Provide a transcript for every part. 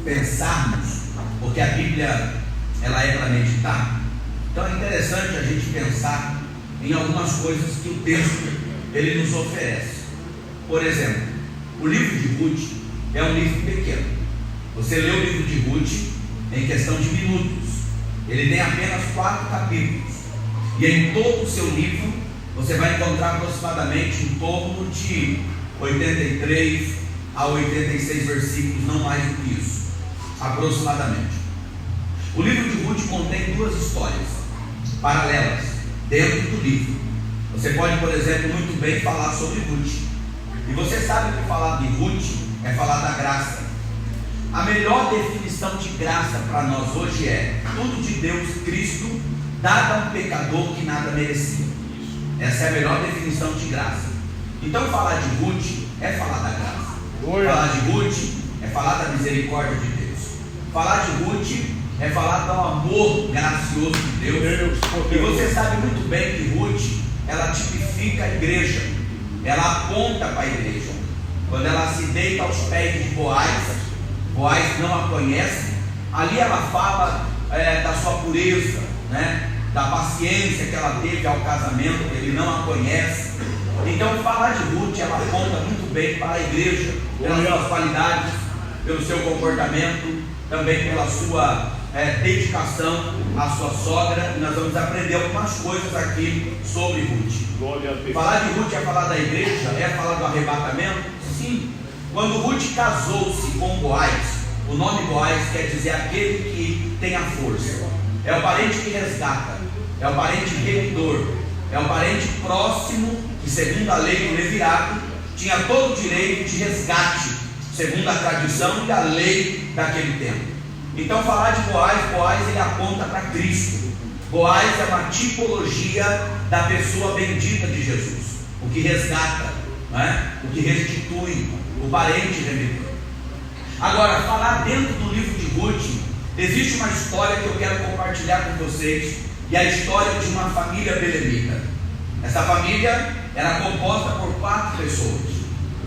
pensarmos, porque a Bíblia ela é para meditar. Então é interessante a gente pensar em algumas coisas que o texto ele nos oferece. Por exemplo, o livro de Ruth é um livro pequeno. Você lê o livro de Ruth em questão de minutos. Ele tem apenas 4 capítulos. E em todo o seu livro você vai encontrar aproximadamente em torno de 83 a 86 versículos, não mais do que isso, aproximadamente. O livro de Ruth contém 2 histórias paralelas dentro do livro. Você pode, por exemplo, muito bem falar sobre Ruth. E você sabe que falar de Ruth é falar da graça. A melhor definição de graça para nós hoje é tudo de Deus Cristo dado a um pecador que nada merecia. Essa é a melhor definição de graça. Então falar de Ruth é falar da graça. Falar de Ruth é falar da misericórdia de Deus. Falar de Ruth é falar do amor gracioso de Deus. E você sabe muito bem que Ruth ela tipifica a igreja. Ela aponta para a igreja. Quando ela se deita aos pés de Boaz, Boaz não a conhece. Ali ela fala da sua pureza, né? Da paciência que ela teve ao casamento, ele não a conhece. Então falar de Ruth, ela aponta muito bem para a igreja, pelas suas qualidades, pelo seu comportamento, também pela sua dedicação à sua sogra. E nós vamos aprender algumas coisas aqui sobre Ruth. Falar de Ruth é falar da igreja, é falar do arrebatamento? Sim. Quando Ruth casou-se com Boaz, o nome Boaz quer dizer aquele que tem a força. É o parente que resgata, é o parente remidor, é o parente próximo que, segundo a lei do levirato, tinha todo o direito de resgate, segundo a tradição e a lei daquele tempo. Então falar de Boaz ele aponta para Cristo. Boaz é uma tipologia da pessoa bendita de Jesus, o que resgata, né? O que restitui, o parente remidor. Agora, falar dentro do livro de Ruth, existe uma história que eu quero compartilhar com vocês, e a história de uma família belemita. Essa família era composta por 4 pessoas.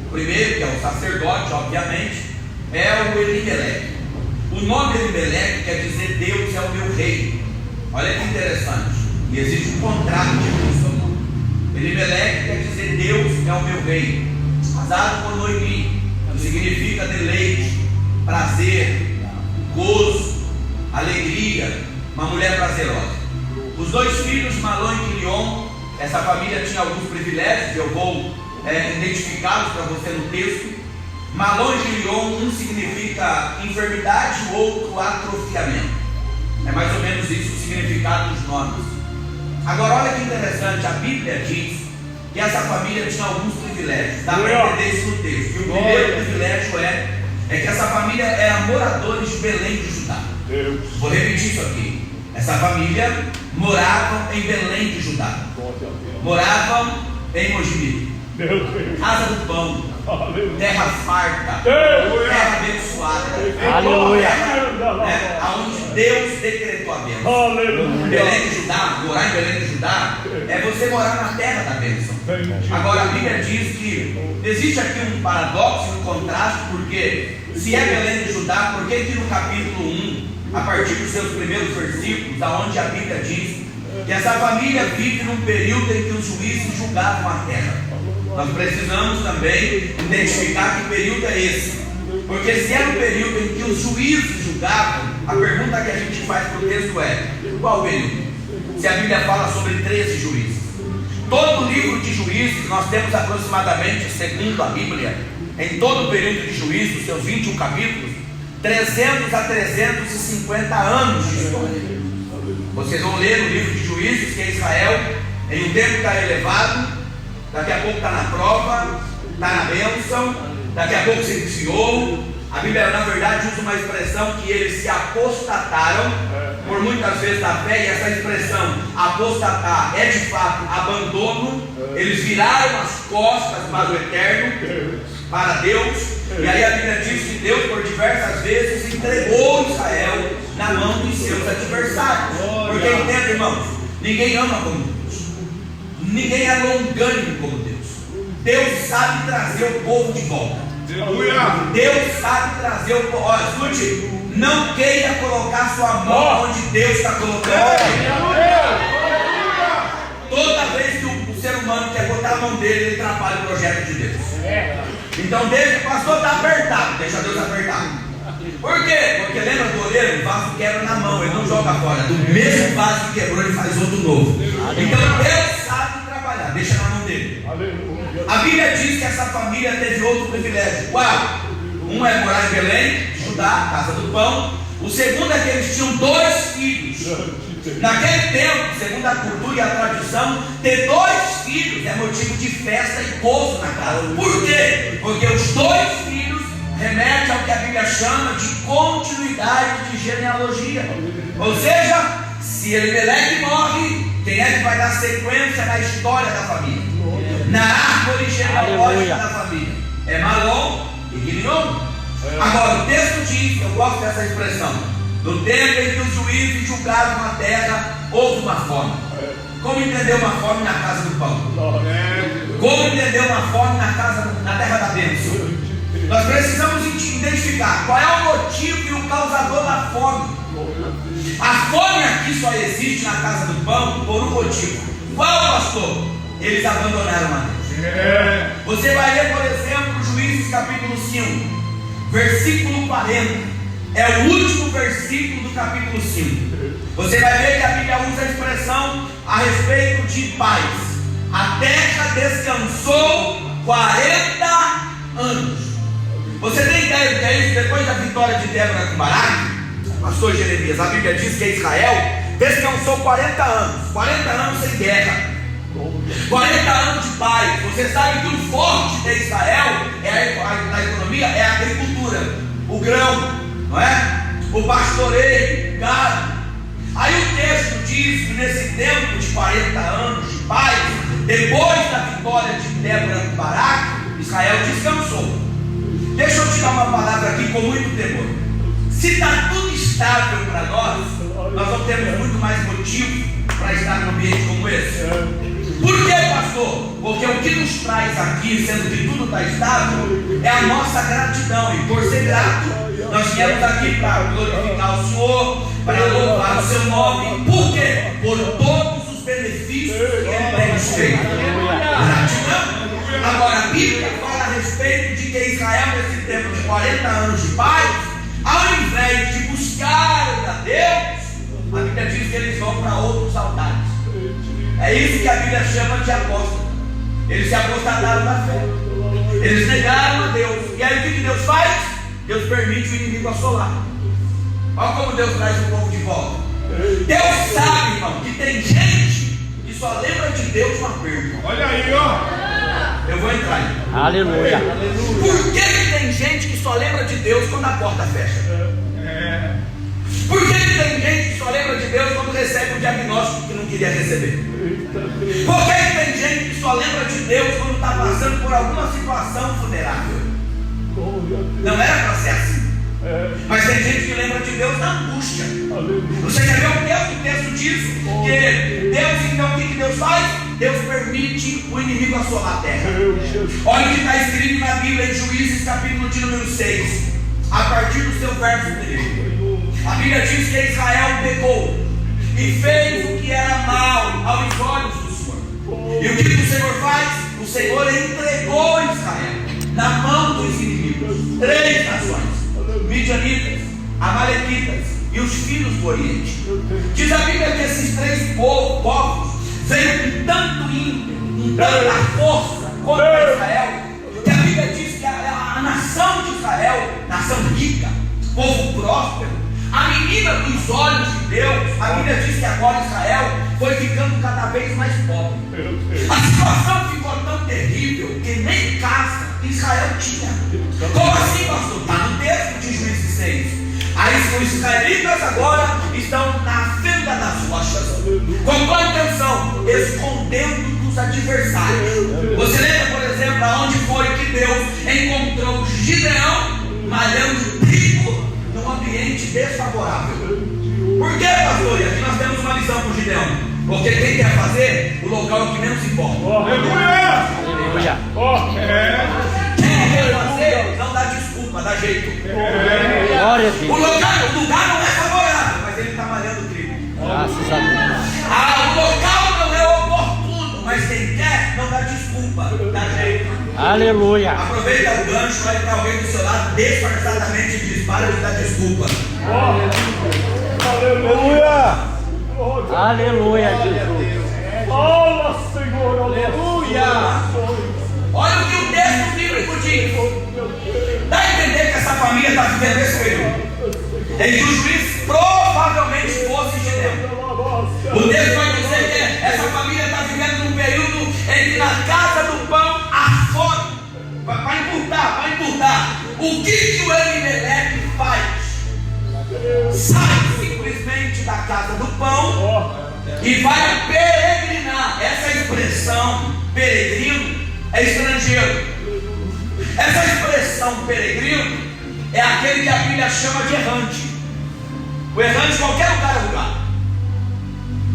O primeiro, que é o sacerdote, obviamente, é o Elimeleque. O nome Elimeleque quer dizer Deus é o meu rei. Olha que interessante. E existe um contrato de seu nome. Elimeleque quer dizer Deus é o meu rei. Casado com Noemi, que significa deleite, prazer, gozo, alegria, uma mulher prazerosa. Os 2 filhos, Malon e Quilion, essa família tinha alguns privilégios, eu vou identificá-los para você no texto. Malon e Quilion, um significa enfermidade, o outro atrofiamento. É mais ou menos isso o significado dos nomes. Agora olha que interessante, a Bíblia diz que essa família tinha alguns privilégios. Dá para entender isso no texto. E o primeiro privilégio é que essa família era moradores de Belém de Judá. Vou repetir isso aqui. Essa família morava em Belém de Judá. Moravam em Mogi, casa do pão, terra farta, terra abençoada, aleluia, aonde Deus decretou a bênção. Belém de Judá, morar em Belém de Judá é você morar na terra da bênção. Agora a Bíblia diz que existe aqui um paradoxo, um contraste, porque se é Belém de Judá, por que no capítulo 1, a partir dos seus primeiros versículos, aonde a Bíblia diz que essa família vive num período em que os juízes julgavam a terra? Nós precisamos também identificar que período é esse, porque se é no período em que os juízes julgavam, a pergunta que a gente faz para o texto é: qual período? Se a Bíblia fala sobre 13 juízes, todo o livro de Juízes nós temos aproximadamente, segundo a Bíblia, em todo o período de Juízes, seus 21 capítulos, 300 a 350 anos de história. Vocês vão ler no livro de Juízes que Israel, em um tempo está elevado, daqui a pouco está na prova, está na bênção, daqui a pouco se desviou. A Bíblia, na verdade, usa uma expressão que eles se apostataram, por muitas vezes da fé, e essa expressão apostatar é de fato abandono. Eles viraram as costas para o eterno, para Deus. E aí a Bíblia diz que Deus por diversas vezes entregou Israel na mão dos seus adversários. Porque entenda, irmãos, ninguém ama como Deus, ninguém é longânimo como Deus. Deus sabe trazer o povo de volta. Deus sabe trazer o... Olha, escute, não queira colocar sua mão onde Deus está colocando. Toda vez que o ser humano quer botar a mão dele, ele atrapalha o projeto de Deus. Então, deixa, o pastor está apertado, deixa Deus apertado. Por quê? Porque lembra do oleiro? O vaso quebra na mão, ele não joga fora. Do mesmo vaso que quebrou, ele faz outro novo. Então Deus sabe trabalhar, deixa na mão dele. A Bíblia diz que essa família teve outro privilégio. Qual? Um é morar em Belém, Judá, casa do pão. O segundo é que eles tinham 2 filhos. Naquele tempo, segundo a cultura e a tradição, ter 2 filhos é motivo de festa e gozo na casa. Por quê? Porque os 2 filhos remete ao que a Bíblia chama de continuidade de genealogia. Ou seja, se Elimeleque morre, quem é que vai dar sequência na história da família? Na árvore genealógica da família? É Malom e Guilhom. Agora, o texto diz, eu gosto dessa expressão: no tempo em que os juízes julgavam a terra, houve uma fome. Como entender uma fome na casa do pão? Como entender uma fome na terra da bênção? Nós precisamos identificar qual é o motivo e o causador da fome. A fome aqui só existe na casa do pão por um motivo. Qual, pastor? Eles abandonaram a Deus. Você vai ler, por exemplo, Juízes capítulo 5, versículo 40. É o último versículo do capítulo 5. Você vai ver que a Bíblia usa a expressão a respeito de paz. A terra descansou 40 anos. Você tem ideia do que é isso? Depois da vitória de Débora com Baraque, pastor Jeremias, a Bíblia diz que Israel descansou 40 anos. 40 anos sem guerra, 40 anos de paz. Você sabe que o forte de Israel na economia é a agricultura, o grão, não é? O pastoreio, gado. Aí o texto diz que nesse tempo de 40 anos de paz, depois da vitória de Débora com Baraque, Israel descansou. Deixa eu te dar uma palavra aqui com muito temor. Se está tudo estável para nós não temos muito mais motivo para estar num ambiente como esse. Por quê, pastor? Porque o que nos traz aqui, sendo que tudo está estável, é a nossa gratidão. E por ser grato, nós viemos aqui para glorificar o Senhor, para louvar o seu nome. Por quê? Por todos os benefícios que Ele tem nos feito. Gratidão. Agora, a Bíblia fala a respeito de que Israel, nesse tempo de 40 anos de paz, ao invés de buscar a Deus, a Bíblia diz que eles vão para outros altares. É isso que a Bíblia chama de apóstata. Eles se apostataram na fé. Eles negaram a Deus. E aí o que Deus faz? Deus permite o inimigo assolar. Olha como Deus traz o povo de volta. Deus sabe, irmão, que tem gente que só lembra de Deus uma perda. Olha aí, ó. Eu vou entrar aí. Aleluia. Por que tem gente que só lembra de Deus quando a porta fecha? Por que tem gente que só lembra de Deus quando recebe um diagnóstico que não queria receber? Por que tem gente que só lembra de Deus quando está passando por alguma situação vulnerável? Não era para ser assim. Mas tem gente que lembra de Deus na angústia. Você quer ver o texto diz? Que Deus, então, o que Deus faz? Deus permite o inimigo assolar a terra. Olha o que está escrito na Bíblia em Juízes capítulo de número 6, a partir do seu verso 1. A Bíblia diz que Israel pecou e fez o que era mal aos olhos do Senhor. E o que o Senhor faz? O Senhor entregou Israel na mão dos inimigos. 3 nações: Midianitas, Amalequitas e os filhos do Oriente. Diz a Bíblia que esses 3 povos veio com tanto ímpeto, com tanta força contra Israel, que a Bíblia diz que a nação de Israel, nação rica, povo próspero, a menina dos olhos de Deus, a Bíblia diz que agora Israel foi ficando cada vez mais pobre. A situação ficou tão terrível que nem casa Israel tinha. Como assim, pastor? Está no texto de Juízes 6. Aí os israelitas agora estão na fenda das rochas. Com qual intenção? Escondendo dos adversários. Você lembra, por exemplo, aonde foi que Deus encontrou Gideão malhando trigo num ambiente desfavorável? Por que, pastor? E aqui nós temos uma lição com Gideão. Porque quem quer fazer, o local é o que menos importa. Aleluia! Aleluia. Quem quer fazer, você não dá desculpa, dá jeito. Glória a Deus. O lugar não é favorável, mas ele está malhando o trigo. Graças a Deus. O local não é oportuno, mas quem quer não dá desculpa, dá jeito. Aleluia. Aproveita o gancho, vai para alguém do seu lado disfarçadamente e diz: para de dar desculpa. Aleluia. Aleluia, Jesus. Fala, Senhor. Aleluia. Olha o que o texto bíblico diz. Dá a entender que essa família está vivendo esse período em que o juiz provavelmente fosse Gideão. O texto vai dizer que essa família está vivendo num período em que na casa do pão há fome. Vai encurtar. O que o Elimeleque faz? Sai simplesmente da casa do pão e vai peregrinar. Essa expressão peregrino é estrangeiro. Essa expressão peregrino é aquele que a Bíblia chama de errante. O errante, qualquer lugar.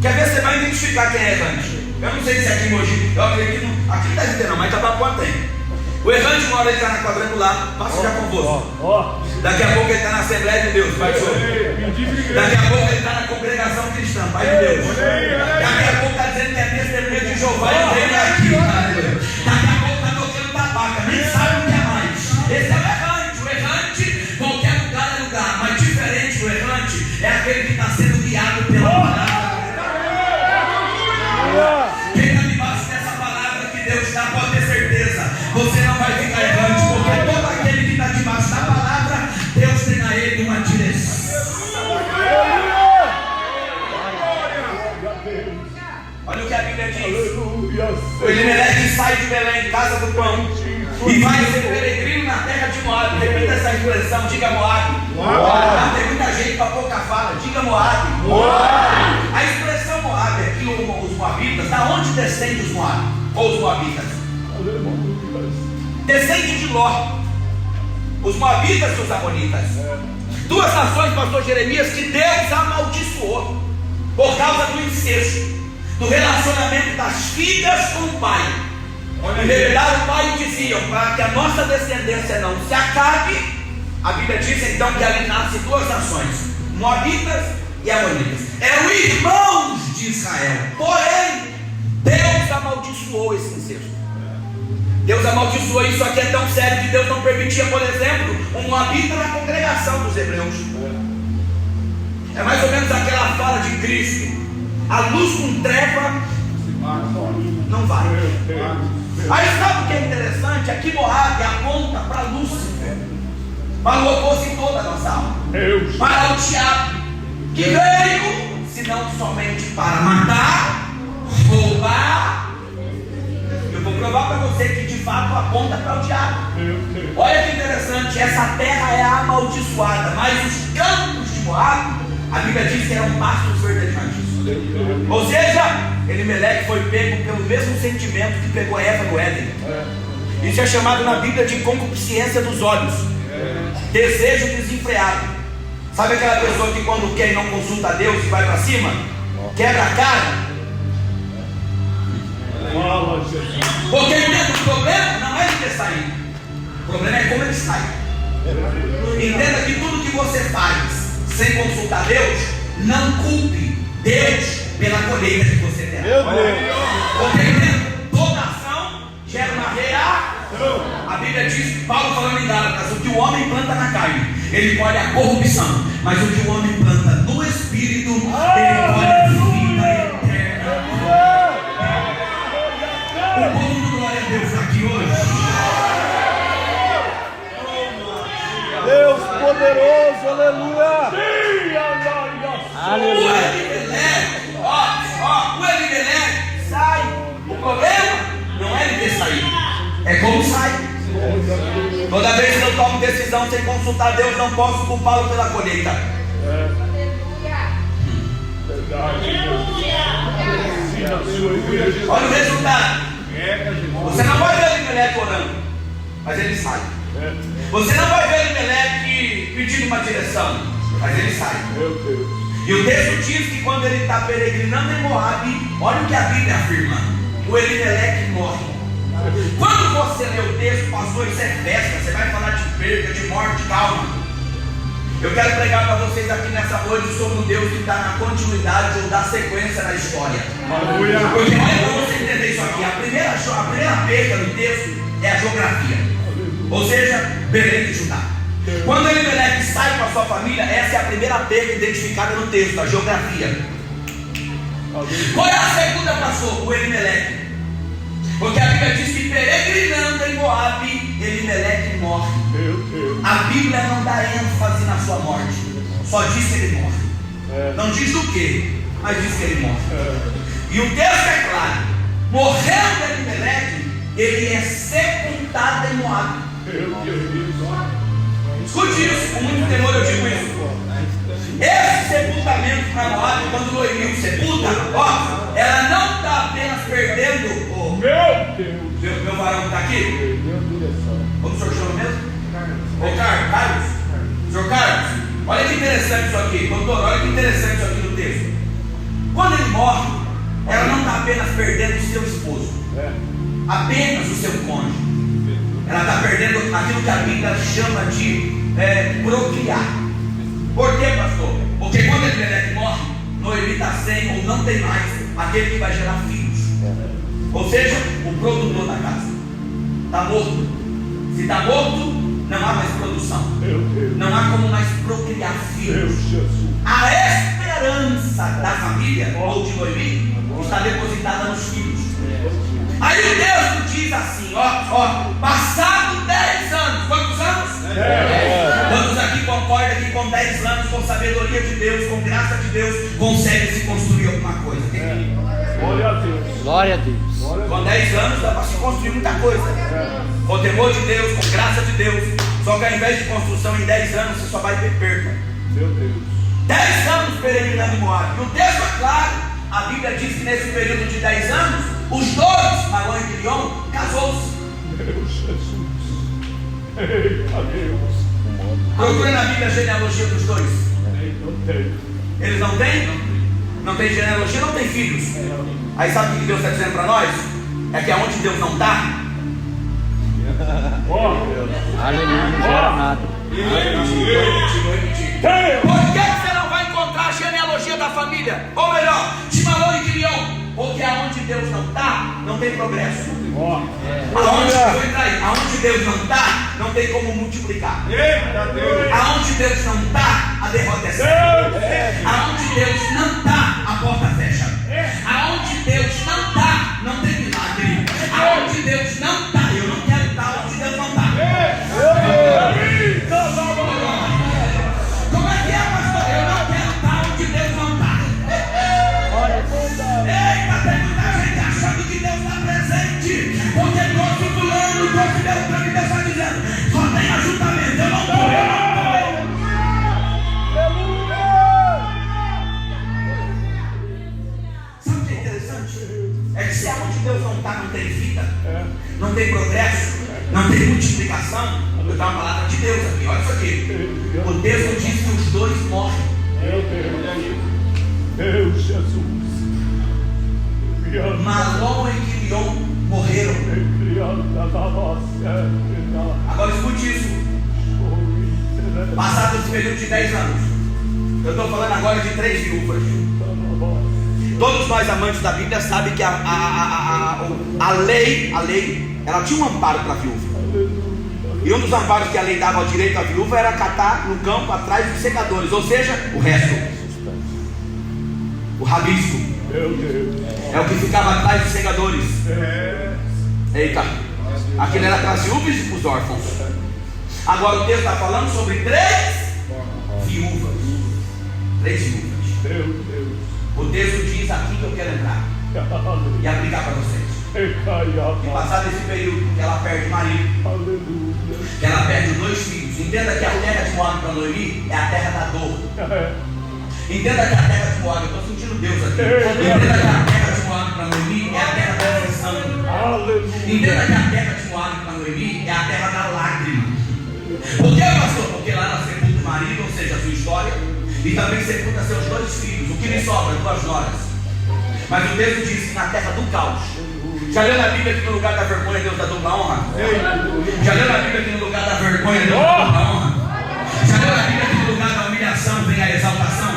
Quer ver? Você vai identificar quem é errante. Eu não sei se aqui em Mogi, eu acredito que não, aqui não está dizendo não, mas Itabapuã tem. O errante, uma hora ele está na quadrangular, passa já convosco. Daqui a pouco ele está na Assembleia de Deus, Pai de Deus. Daqui a pouco ele está na congregação cristã, Pai de Deus. Daqui a pouco está dizendo que é testemunha de Jeová e vem aqui, Pai de Deus. Daqui a pouco está tocando tabaca, nem sabe o que é mais. Esse é o errante. O errante, qualquer lugar é lugar, mas diferente do errante é aquele que está sendo guiado pela palavra. Quem está debaixo dessa palavra que Deus dá, pode ter certeza, você não vai ficar errante, porque todo aquele que está debaixo da palavra, Deus tem a ele uma direção. Olha o que a Bíblia diz. O Elimeleque sai de Belém, casa do pão, e vai ser peregrino na terra de Moabe. Repita essa expressão, diga Moabe. Tem muita gente para pouca fala, diga Moabe. A expressão Moabe aqui, os moabitas, da onde descendem os Moabe? Ou os moabitas? Descendem de Ló. Os moabitas e os amonitas. Duas nações, pastor Jeremias, que Deus amaldiçoou por causa do incesto, do relacionamento das filhas com o pai. Em verdade, o pai dizia: para que a nossa descendência não se acabe, a Bíblia diz então que ali nascem duas nações, moabitas e amonitas. Eram irmãos de Israel, porém Deus amaldiçoou esse incesto. Deus amaldiçoou. Isso aqui é tão sério que Deus não permitia, por exemplo, um moabita na congregação dos hebreus. É mais ou menos aquela fala de Cristo: a luz com treva não vai. Aí sabe o que é interessante? Aqui Moabe aponta para Lúcifer, para o opositor da nossa alma, para o diabo, que veio, senão somente para matar, roubar. Eu vou provar para você que de fato aponta para o diabo. Olha que interessante, essa terra é amaldiçoada, mas os campos de Moabe, a Bíblia diz que eram pastos verdejantes. Ou seja, Elimeleque foi pego pelo mesmo sentimento que pegou Eva no Éden. Isso é chamado na Bíblia de concupiscência dos olhos, desejo desenfreado. Sabe aquela pessoa que quando quer e não consulta a Deus e vai para cima, quebra a cara? Porque entenda, o problema não é ele ter saído, o problema é como ele sai. Entenda que tudo que você faz sem consultar Deus, não culpe Deus pela colheita que você terá. Porque entenda, toda ação gera uma reação. A Bíblia diz, Paulo falando em Gálatas, o que o homem planta na carne, ele colhe a corrupção, mas o que o homem planta no Espírito, ele colhe a vida eterna. O povo do glória a Deus aqui hoje. Deus poderoso, aleluia. Aleluia. O Elimeleque sai. O problema não é ele ter saído, é como sai. Toda vez que eu tomo decisão sem consultar Deus, não posso culpá-lo pela colheita. Olha o resultado. Você não vai ver Elimeleque orando, mas ele sai. Você não vai ver Elimeleque pedindo uma direção, mas ele sai. E o texto diz que quando ele está peregrinando em Moabe, olha o que a Bíblia afirma: o Elimeleque morre. Quando você lê o texto, pastor, isso é festa, você vai falar de perda, de morte, calma. Eu quero pregar para vocês aqui nessa noite sobre um Deus que está na continuidade ou da sequência da história. Aleluia. Porque olha para você entender isso aqui, a primeira perda no texto é a geografia, ou seja, Belém de Judá. Quando Elimelec sai com a sua família, essa é a primeira perda identificada no texto, a geografia. Qual é a segunda, pastor? O Elimelec. Porque a Bíblia diz que peregrinando em Moabe, Elimelec morre. A Bíblia não dá ênfase na sua morte, só diz que ele morre. Não diz do que, mas diz que ele morre. E o texto é claro: morrendo Elimelec, ele é sepultado em Moabe. Escute isso, com muito temor eu digo isso. Esse sepultamento para Moabe, quando Noemi o sepulta, ó, ela não está apenas perdendo o meu varão que está aqui. Como o senhor chama mesmo? Ô Carlos. Senhor Carlos, olha que interessante isso aqui. Doutor, olha que interessante isso aqui no texto. Quando ele morre, ela não está apenas perdendo o seu esposo, apenas o seu cônjuge. Ela está perdendo aquilo que a Bíblia chama de procriar. Por quê, pastor? Porque quando Elimelec morre, Noemi está sem ou não tem mais aquele que vai gerar filhos. Ou seja, o produtor da casa está morto. Se está morto, não há mais produção. Não há como mais procriar filhos. A esperança da família ou de Noemi está depositada nos filhos. Aí o texto diz assim, ó, passado 10 anos, quantos anos? Quantos aqui concordam que com 10 anos, com sabedoria de Deus, com graça de Deus, consegue se construir alguma coisa? Glória a Deus. Glória a Deus. Com 10 anos dá para se construir muita coisa. Com temor de Deus, com graça de Deus. Só que ao invés de construção em 10 anos, você só vai ter perda. Meu Deus. 10 anos peregrinando em Moabe. E o texto é claro. A Bíblia diz que nesse período de 10 anos, os dois, Malon e Quilion, casou-se. Meu Jesus. Eita Deus. Procura na Bíblia a genealogia dos dois. Não tem. Eles não têm? Não tem genealogia, não tem filhos. Aí sabe o que Deus está dizendo para nós? É que aonde Deus não está, Aleluia, não gera nada. por que você não vai encontrar a genealogia da família? Ou melhor, de Malon e Quilion? Porque aonde Deus não está, não tem progresso. Aonde Deus não está, não tem como multiplicar. Aonde Deus não está, a derrota é certa. Aonde Deus não está, a porta fecha. Aonde Deus não está, não tem milagre. Aonde Deus não está, eu não quero estar onde Deus não está. Como é que é, pastor? Eu não quero estar onde Deus não está. Eita, tem muita gente achando que Deus está presente, porque trouxe fulano, trouxe Deus para mim, Deus está dizendo, só tem ajuntamento, eu não estou. Sabe o que é interessante? É que se aonde Deus não está, não tem vida, não tem progresso, não tem multiplicação. Eu dou uma palavra de Deus aqui, olha isso aqui. O texto diz que os dois morrem. Deus Jesus. Malon e Quilion morreram. Agora escute isso. Passado esse período de 10 anos, eu estou falando agora de 3 viúvas. Todos nós amantes da Bíblia sabem que a lei, ela tinha um amparo para a viúva. E um dos amparos que a lei dava ao direito à viúva era catar no campo atrás dos secadores, ou seja, o resto, o rabisco, é o que ficava atrás dos segadores. Eita, aquilo era para as viúvas e para os órfãos. Agora o texto está falando sobre 3 viúvas. 3 viúvas. O texto diz aqui que eu quero entrar e aplicar para vocês. E passado esse período que ela perde o marido, que ela perde 2 filhos. Entenda que a terra de Moabe para Noemi é a terra da dor. Entenda que a terra de Moabe, eu estou sentindo Deus aqui. Entenda que a terra de Moabe para Noemi é a terra da aflição. Entenda que a terra de Moabe para Noemi é a terra da lágrima. Por que, pastor? Porque lá ela sepulta o marido, ou seja, a sua história, e também sepulta seus 2 filhos. O que lhe sobra? 2 noras. Mas o texto diz que na terra do caos, Já leu na Bíblia que no lugar da vergonha Deus dá dupla honra? Já leu na Bíblia que no lugar da vergonha Deus dá dupla honra? Já leu na Bíblia que no lugar da humilhação vem a exaltação?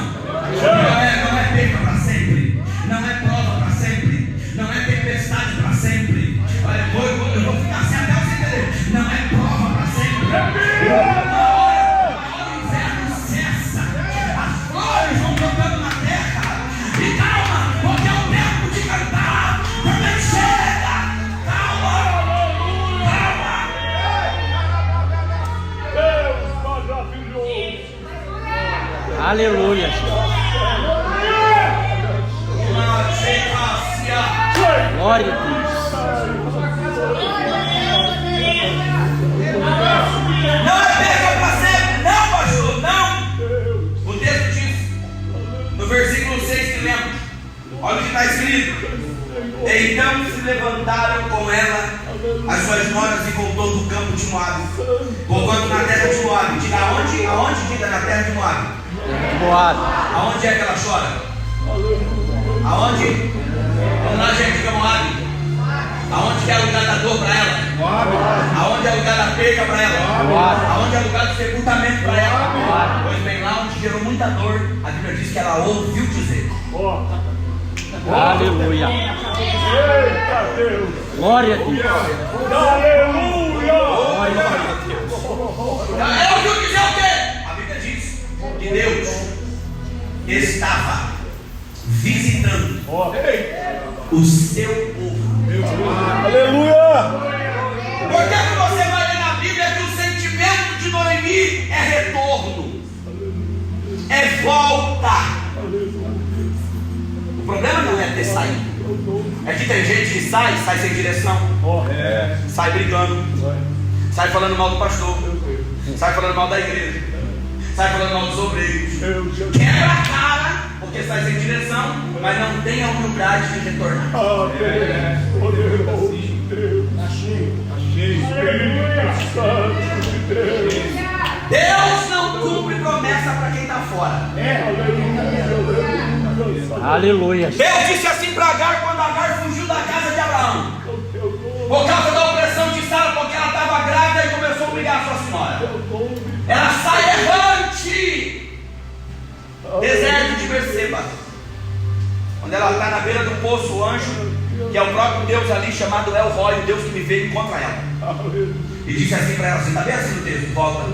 Não é perda para sempre, não é prova para sempre, não é tempestade para sempre. Olha, eu vou ficar assim até você entender. Não é prova para sempre. Uma hora o inverno cessa, as flores vão brotando na terra. E calma, porque é o tempo de cantar. Também chega. Calma, calma. Deus maravilhoso. Aleluia. Glória a Deus. Não é perda para sempre, não, pastor, não. O texto diz, no versículo 6 que lemos, olha o que está escrito. Então se levantaram com ela as suas noras e voltou do campo de Moabe, voltando na terra de Moabe. Diga aonde? Aonde? Diga na terra de Moabe. Moabe. Aonde é que ela chora? Aonde? Vamos lá, gente, diga Moabe. Aonde que é o lugar da dor para ela? Moabe. Aonde é o lugar da perda para ela? Moabe. Aonde é o lugar do sepultamento para ela? Moabe. Pois bem, lá onde gerou muita dor, a Bíblia diz que ela ouviu dizer. Aleluia. Eita Deus. Glória a Deus. Aleluia. Glória a Deus. Ela ouviu dizer o quê? A Bíblia diz que Deus estava visitando o seu povo. Aleluia. Por que você vai ler na Bíblia que o sentimento de Noemi é retorno? É volta. O problema não é ter saído. É que tem gente que sai sem direção. Sai brigando. Sai falando mal do pastor. Sai falando mal da igreja. Sai falando mal dos obreiros. Quebra a cara, porque sai sem direção, mas não tem a humildade de retornar. Poderoso Deus. Deus não cumpre promessa para quem está fora. Aleluia. Deus disse assim para Agar quando Agar fugiu da casa de Abraão, por causa da opressão de Sara, porque ela estava grávida e começou a humilhar a sua senhora. Ela sai errante, deserto de Berseba. Quando ela está na beira do poço, o anjo, que é o próprio Deus ali, chamado El Roi, o Deus que me veio, encontra ela e disse assim para ela: você está bem assim no texto, volta.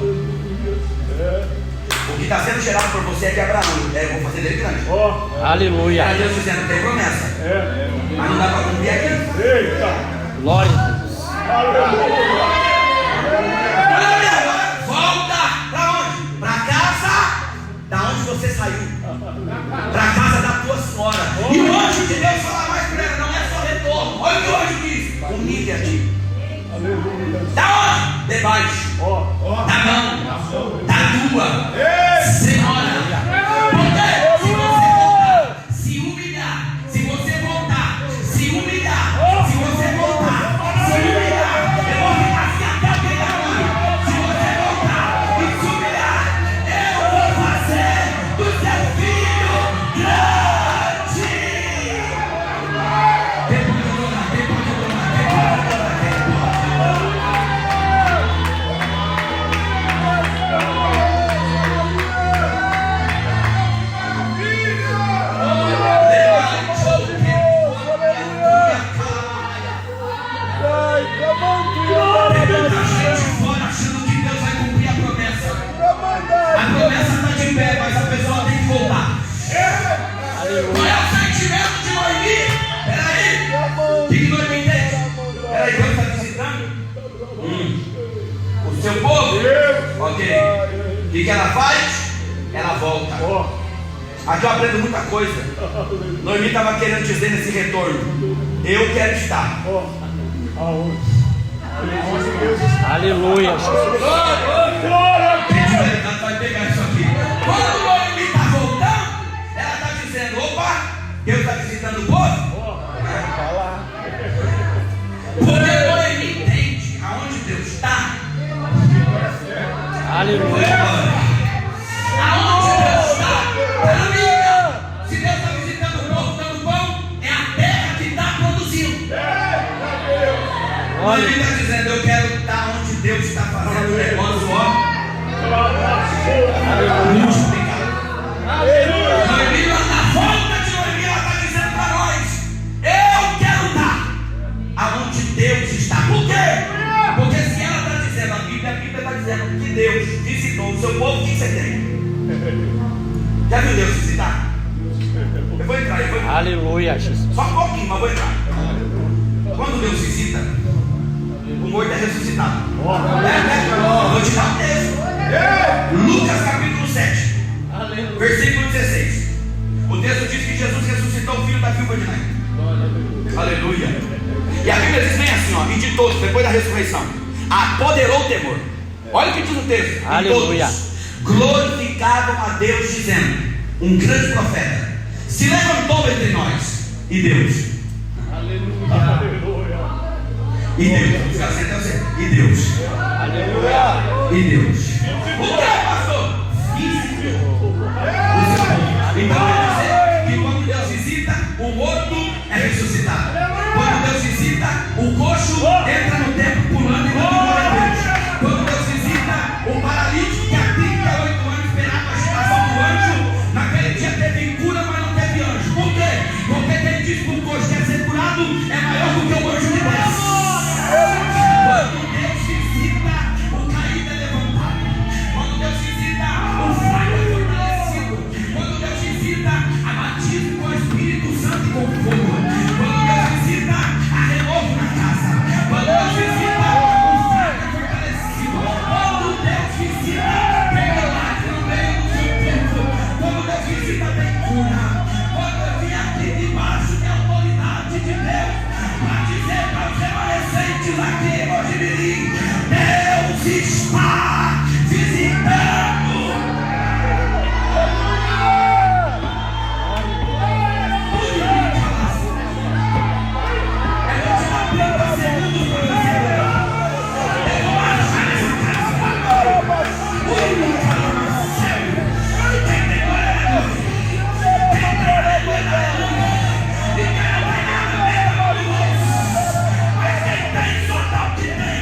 O que está sendo gerado por você é de Abraão. Eu vou fazer dele grande. Aleluia. Era Deus dizendo: tem promessa, mas não dá para cumprir aqui. Eita. Glória a Deus. Aleluia. Agora volta para onde? Para casa da onde você saiu, para a casa da tua senhora. E o anjo de Deus fala mais para ela: não é só retorno. Olha o que o anjo diz: humilha-te. Da onde? Debaixo da mão da tua senhora. Porque se você voltar, se humilhar, se você voltar, se humilhar, se você voltar, se humilhar, eu vou ficar assim até o fim da noite. Se você voltar e se humilhar, eu vou fazer do seu filho grande. Depois eu vou dar, depois eu vou dar, depois eu vou dar. Seu povo, ok. O que ela faz? Ela volta. Aqui eu aprendo muita coisa. Noemi estava querendo dizer nesse retorno: eu quero estar. Aleluia. Vai pegar isso aqui. Quando Noemi está voltando, ela está dizendo: opa, Deus está visitando o povo. Porque Noemi entende aonde Deus está. Aleluia. Aonde Deus está? Amiga, se Deus está visitando o povo dando pão, é a terra que está produzindo. Mas ele está dizendo, eu quero estar onde Deus está fazendo o negócio, ó. Multiplicado. Noemia, na volta de Noemia, ela está dizendo para nós, eu quero estar aonde Deus está. Por quê? Porque se ela está dizendo, a Bíblia está dizendo que Deus visitou o seu povo, o que você tem? Já viu Deus visitar? Eu vou entrar. Aleluia, Jesus. Só um pouquinho, mas vou entrar. Quando Deus visita, o morto é ressuscitado. Vou te dar um texto. Lucas capítulo 7, versículo 16. O texto diz que Jesus ressuscitou o filho da viúva de Naim. Aleluia. E a Bíblia diz bem assim, ó, e de todos, depois da ressurreição, apoderou o temor. Olha o que diz o texto. Aleluia. Todos glorificavam a Deus, dizendo: um grande profeta se levantou entre nós. E Deus. E Deus. E Deus. E Deus. O que é, pastor? Então quer dizer que quando Deus visita, o morto é ressuscitado. Quando Deus visita, o coxo entra no templo pulando e não glória a Deus. Quando Deus visita, o paralítico que há 38 anos esperava a agitação do anjo, naquele dia teve cura, mas não teve anjo. Por quê? Porque quem diz que o coxo quer ser curado é maior do que o anjo de Deus. Quando Deus visita, o caído é levantado. Quando Deus visita, o fraco é fortalecido. Quando Deus visita, há batismo com o Espírito Santo e com fogo. Quando Deus visita, há renovo na casa. Quando Deus visita, o fraco é fortalecido. Quando Deus visita, tem milagre no meio do seu tempo. Quando Deus visita, tem cura. Quando eu vim aqui debaixo da autoridade de Deus, para dizer para os remanescentes aqui em Mojimirim, Deus está visitando. Eu vou te dar 30 segundos para você. Eu vou marchar nessa casa. Quem tem glória a Deus? Quem tem glória a Deus? Mas quem tem só dá o que tem.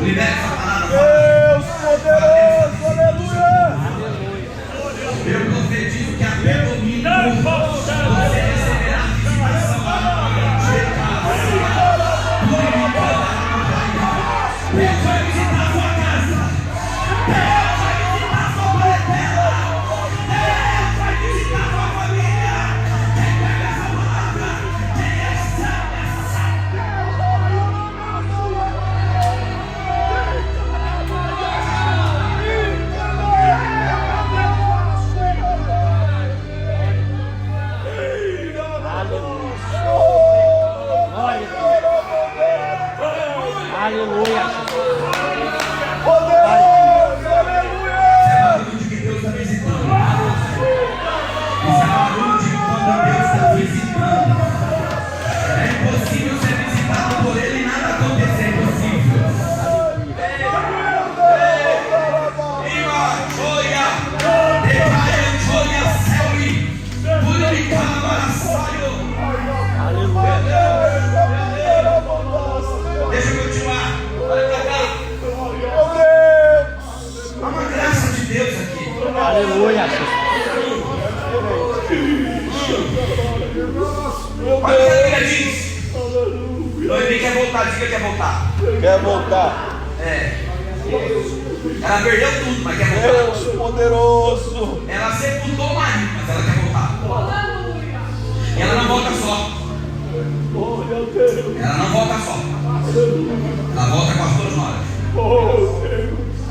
Libera essa palavra. Deus poderoso, aleluia. Eu profetizo que até domingo você receberá visitação. Deus vai visitar a sua casa. Deus vai visitar a sua parentela. Deus vai visitar a sua família. Quem pega essa palavra, quem recebe essa Aleluia. Poderoso, aleluia. Isso é barulho de que Deus está visitando. Isso é barulho de que quando Deus está visitando, é impossível ser visitado por Ele e nada acontecer. É impossível. Deixa eu continuar. Olha pra cá. Há uma graça de Deus aqui. Aleluia. Olha o que a Bíblia diz. Noemi quer voltar, diga que quer voltar. Quer voltar? É. Ela perdeu tudo, mas quer voltar. Deus poderoso. Ela sepultou o marido, mas ela quer voltar. E ela não volta só. Ela não volta só. Ela volta com as duas noras.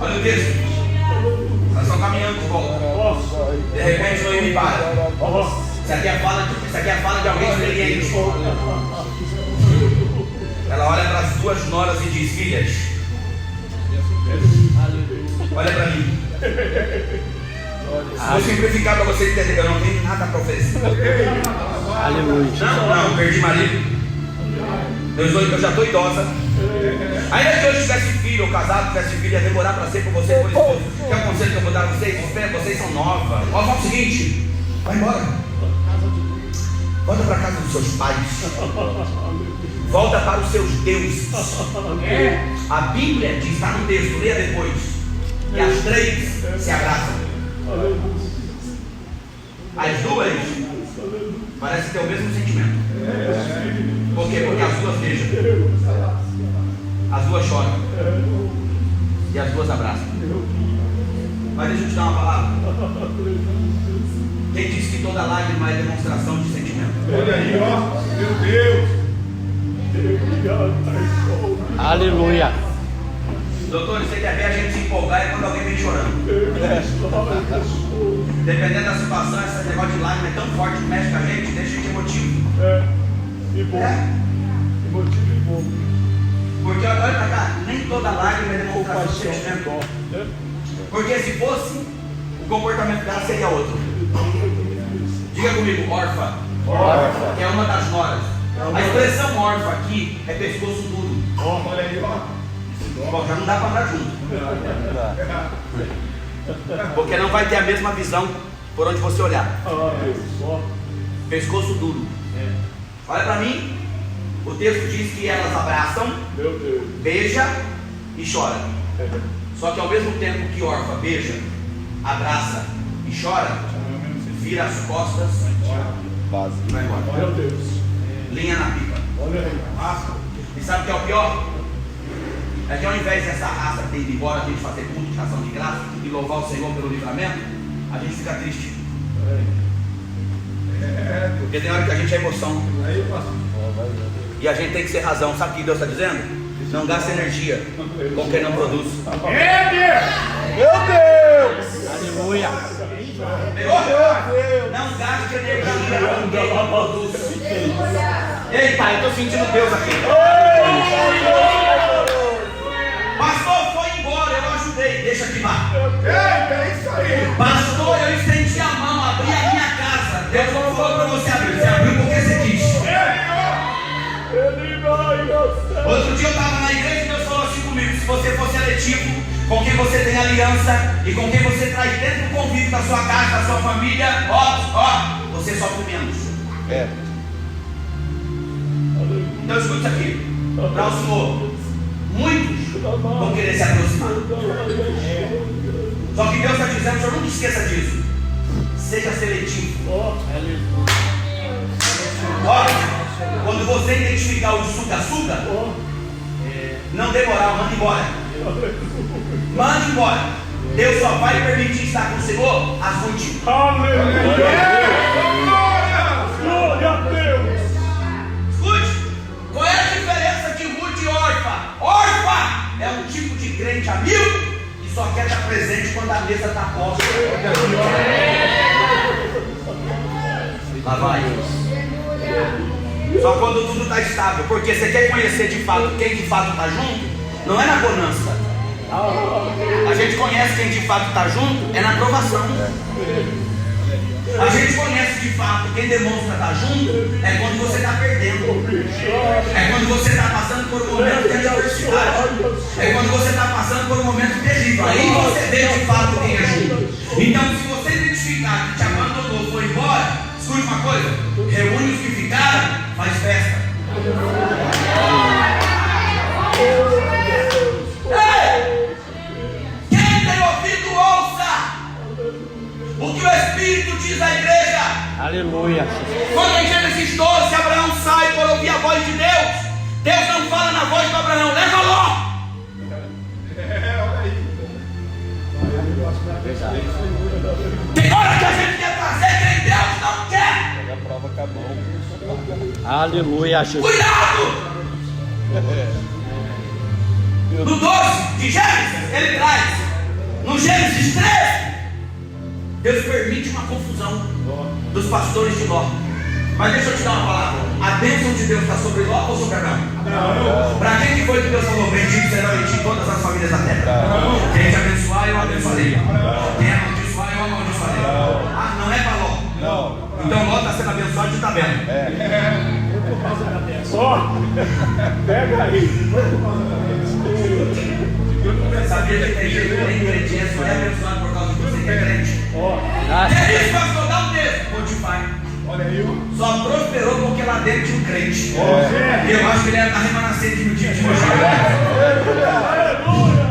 Olha o texto. Elas estão caminhando de volta. De repente Noemi para. Isso aqui é a fala de alguém experiente. ela olha para as duas noras e diz: filhas, olha para mim. Vou simplificar para você entender, eu não tenho nada para oferecer. Aleluia. Não, perdi marido. Eu já estou idosa. Ainda que eu tivesse filho ou casado, tivesse filho, ia demorar para ser com você por esposo. Que é o conselho que eu vou dar a vocês? Espera, vocês são novas. Ó, fala o seguinte: vai embora. Volta para a casa dos seus pais. Volta para os seus deuses. A Bíblia diz, está no texto, leia depois, que as três se abraçam. As duas parecem ter o mesmo sentimento. Por quê? Porque as duas beijam, as duas choram e as duas abraçam. Mas deixa eu te dar uma palavra. Quem disse que toda lágrima é demonstração de sentimento? Olha aí, ó. Meu Deus. Aleluia. Doutor, você quer ver a gente se empolgar é quando alguém vem chorando. Dependendo da situação, esse negócio de lágrima é tão forte que mexe com a gente, deixa a gente emotivo. E bom. Emotivo e bom. Porque olha pra cá, nem toda lágrima é demonstração de sentimento. Porque se fosse, o comportamento dela seria outro. Diga comigo, órfã. Que é uma das noras. A expressão órfã aqui é pescoço duro. Olha aí, ó. Bom, já não dá para andar junto. Porque não vai ter a mesma visão por onde você olhar. Pescoço duro. Olha para mim. O texto diz que elas abraçam, beija e chora. Só que ao mesmo tempo que órfã beija, abraça e chora, vira as costas e vai embora. Meu Deus. Linha na pipa. Olha aí. E sabe o que é o pior? É que ao invés dessa raça ter ido embora, a gente fazer culto de ação de graça e louvar o Senhor pelo livramento, a gente fica triste. Porque tem hora que a gente é emoção. E a gente tem que ser razão. Sabe o que Deus está dizendo? Não gasta energia com quem não produz. Meu Deus! Aleluia. Não gaste energia com quem não produz. Ei, pai, eu estou sentindo Deus aqui. Pastor, foi embora, eu ajudei, deixa queimar. É isso aí. Pastor, eu estendi a mão, abri a minha casa. Deus não falou para você abrir, você abriu porque você quis. Outro dia eu estava na igreja e Deus falou assim comigo: se você for seletivo com quem você tem aliança e com quem você traz dentro do convívio da sua casa, da sua família, você sofre menos. Então escute isso aqui, para o Senhor. Muitos vão querer se aproximar. Só que Deus está dizendo: o Senhor nunca esqueça disso. Seja seletivo. Olha, quando você identificar o suga-suga, não demorar, manda embora. Manda embora. Deus só vai permitir estar com o Senhor as ruins. Glória a Deus. Escute, qual é a diferença de Ruth e órfã? Órfã é um tipo de crente amigo que só quer estar presente quando a mesa está posta. Lá vai. Só quando tudo está estável. Porque você quer conhecer de fato quem de fato está junto, não é na bonança. A gente conhece quem de fato está junto é na provação. A gente conhece de fato quem demonstra estar junto é quando você está perdendo. É quando você está passando por um momento de adversidade. É quando você está passando por um momento terrível. Aí você vê de fato quem é junto. Então, se você identificar que te abandonou, foi embora, escute uma coisa: reúne os que ficaram, faz festa. Ei! Quem tem ouvido, ouça o que o Espírito diz à igreja. Aleluia. Quando em Gênesis 12 Abraão sai por ouvir a voz de Deus, Deus não fala na voz de Abraão: leva Ló. Tem hora que a gente quer fazer, quem Deus não quer. Aleluia, Jesus. Cuidado! No 12 de Gênesis, ele traz. No Gênesis 13, Deus permite uma confusão dos pastores de Ló. Mas deixa eu te dar uma palavra. a bênção de Deus está sobre Ló ou sobre Abraão? Não. Para quem que foi que Deus falou? Bendito serão em ti todas as famílias da terra. Quem te abençoar, eu abençoarei. Quem amaldiçoar, eu amaldiçoarei. Ah, não é para Ló? Não. Então Ló está sendo abençoado e está vendo. Só pega aí. Sabia que tem gente que nem crente só é abençoado por causa de você que é crente? Que é isso, pastor? Dá um texto. Potifar. Olha aí. Só prosperou porque lá dentro tinha um crente. E eu acho que ele era da remanescente no dia de hoje. Aleluia!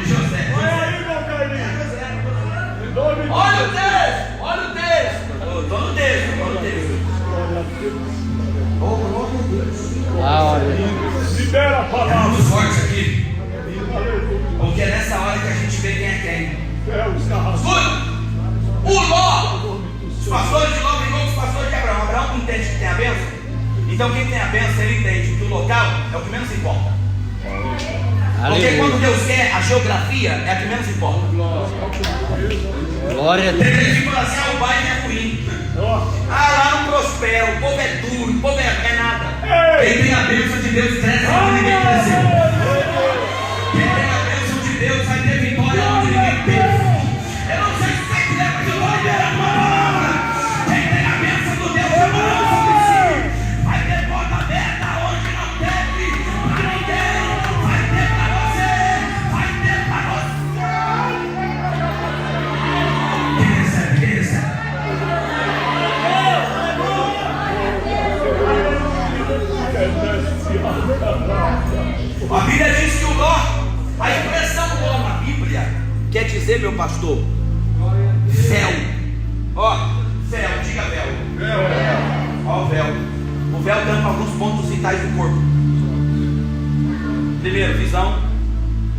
José. Olha aí, meu carinho. Olha o texto. Olha o texto. Estou no texto. Oh, glória a Deus. Libera a É palavra. muito forte aqui. Porque é nessa hora que a gente vê quem é quem. Escuta! O Ló, os pastores de Ló brigou com os pastores de Abraão. Abraão entende que tem a bênção. Então quem tem a bênção, ele entende que o local é o que menos importa. Porque quando Deus quer, a geografia é a que menos importa. Glória a Deus. Tem gente que fala assim, o bairro é ruim. Lá não prospera, o povo é duro, o povo é nada. Quem tem a bênção de Deus cresce onde ninguém cresceu. Quem tem a bênção de Deus vai ter vitória onde ninguém teve. Eu não sei se você quiser, mas eu estou liberando uma palavra. Quem tem a bênção do Deus que morou sobre si, vai ter porta aberta onde não teve para ninguém. Vai ter para você, vai ter para você. Quem recebe, quem recebe? A Bíblia diz que o Ló, a expressão Ló na Bíblia quer dizer, meu pastor, véu. Ó, véu, diga véu. Ó, o véu. O véu tampa alguns pontos vitais do corpo. Primeiro, visão.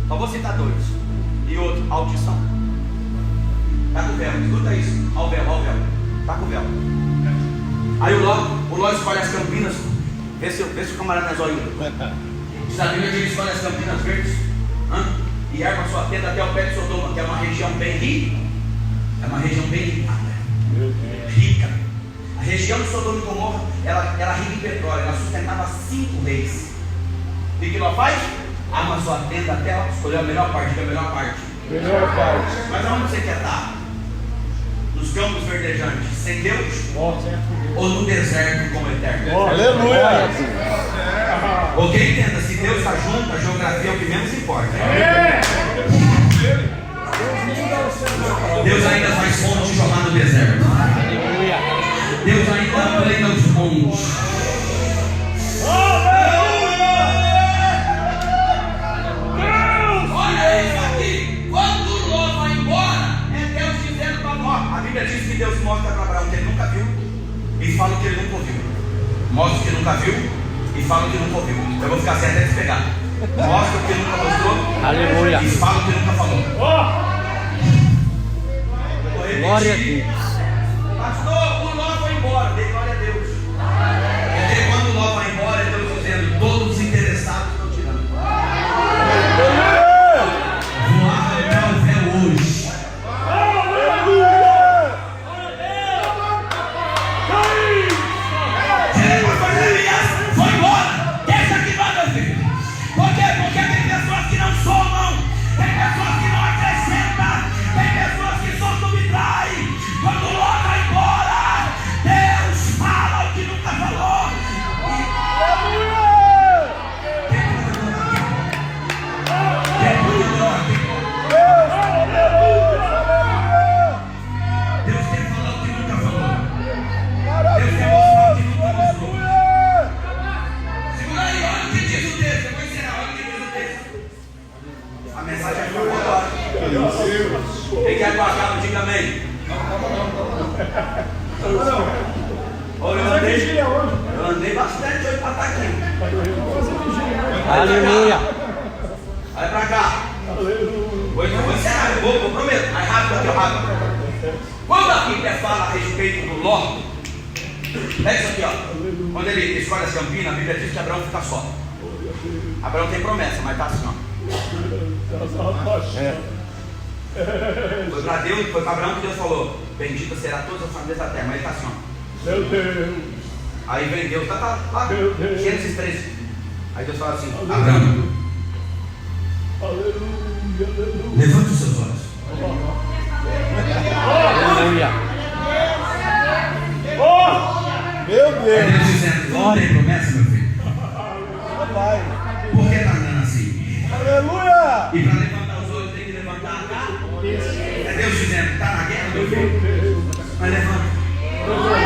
Só vou citar dois. E outro, audição. Tá com o véu, escuta isso. Ó o véu, ó o véu. Tá com o véu. Aí o Ló escolhe as campinas. Vê se o camarada é zóio. Diz a Bíblia que ele escolhe as campinas verdes e arma sua tenda até o pé de Sodoma, que é uma região bem rica. É uma região bem rica. A região de Sodoma e Gomorra era rica em petróleo, ela sustentava 5 reis. E o que ela faz? Arma sua tenda até ela escolher a melhor parte, que é a melhor parte. Mas aonde você quer estar? Nos campos verdejantes, sem Deus? Ou no deserto como eterno? Aleluia! Ok, entenda, se Deus está junto, a geografia é o que menos importa. Deus ainda faz fonte jogar no deserto. Deus ainda plena os montes. Olha isso aqui. Quando Ló vai embora, é Deus dizendo para Ló. A Bíblia diz que Deus mostra para Abraão que ele nunca viu e fala que ele nunca ouviu. Mostra o que nunca viu e fala o que nunca ouviu. Eu vou ficar sem até despegar. Mostra o que nunca mostrou. Aleluia. E fala o que nunca falou. Glória a Deus. Pastor, o Ló foi embora. Dê glória a Deus. Porque quando o Ló vai embora, é Deus dizendo: todos os interessados estão tirando. Vou arrancar o véu hoje. Foi embora. Deixa aqui vai, meu filho. Por quê? Porque tem pessoas que não somam. Tem pessoas que não acrescentam. Tem pessoas que só subtraem. Quando o Ló vai embora, Deus fala o que nunca falou. Deus quer falar o que nunca falou. Deus quer mostrar o que nunca mostrou. Segura aí, olha o que diz o texto. Eu vou ensinar, olha o que diz o texto. A mensagem foi agora. Quem quer guardar, diga amém. Olha, eu andei bastante hoje para estar aqui. Aleluia. Vai pra cá. Hoje eu vou ensinar, eu prometo. Mais rápido aqui, rápido. Quando a Bíblia fala a respeito do Ló, é isso aqui, ó. Quando ele escolhe as campinas, a Bíblia diz que Abraão fica só. Abraão tem promessa, mas tá assim, ó. Foi para Deus, foi para Abraão que Deus falou: bendita será todas as famílias da terra, mas ele está assim, ó. Meu Deus. Aí vem Deus, lá, Gênesis 3. Aí Deus fala assim: Aleluia. Abraão, Aleluia. levante os seus olhos. Aleluia. Meu Aí Deus. Deus dizendo: não tem promessa, meu filho? Vai. Por que está andando assim? Aleluia. E para levantar os olhos tem que levantar a cara. É Deus dizendo: está na guerra, meu filho? Meu Deus. Mas levanta.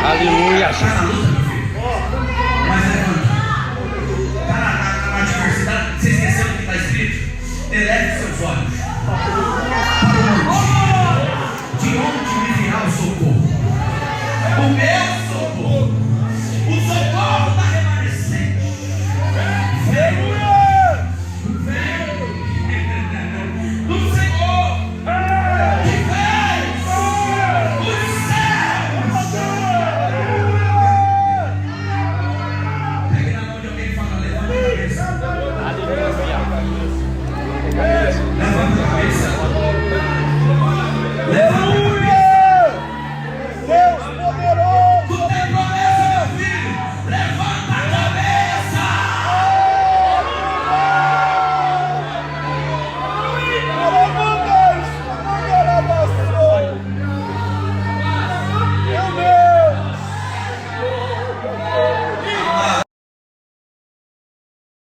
Aleluia. Está na luta, meu filho? Mas levanta. Está na adversidade. Você esqueceu do que está escrito? Eleve seus olhos.